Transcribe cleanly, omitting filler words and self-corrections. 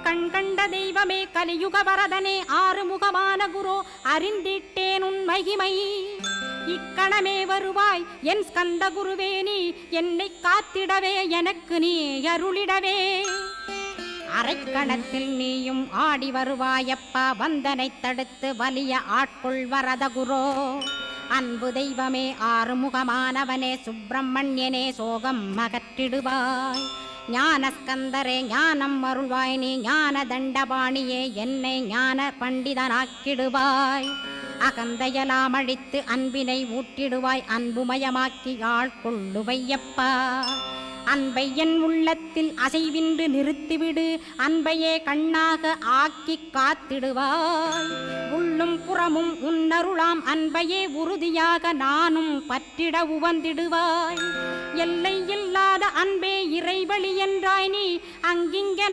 கண் கண்ட தெய்வமே கலியுக வரதனே ஆறுமுகமான குரு அறிந்திட்டேன் உன் மகிமை இக்கணமே வருவாய் என் ஸ்கந்த குருவே நீ என்னை காத்திடவே எனக்கு நீ அருளிடவே அரைக்கணத்தில் நீயும் ஆடி வருவாயப்பா வந்தனை தடுத்து வலிய ஆட்கொள் வரத குரோ அன்பு தெய்வமே ஆறுமுகமானவனே சுப்பிரமணியனே சோகம் அகற்றிடுவாய் ஞானஸ்கந்தரே ஞானம் அருள்வாய் நீ ஞான தண்டபாணியே என்னை ஞான பண்டிதனாக்கிடுவாய் அகந்தையலாம் அழித்து அன்பினை ஊட்டிடுவாய் அன்புமயமாக்கி ஆட்கொள்ளுவையப்பா அன்பை என் உள்ளத்தில் அசைவின்று நிறுத்திவிடு அன்பையே கண்ணாக ஆக்கி காத்திடுவாய் உள்ளும் புறமும் உன்னருளாம் அன்பையே உறுதியாக நானும் பற்றிட உவந்திடுவாய் எல்லை இல்லாத அன்பே இறைவழி என்றாய் நீ அங்கிங்க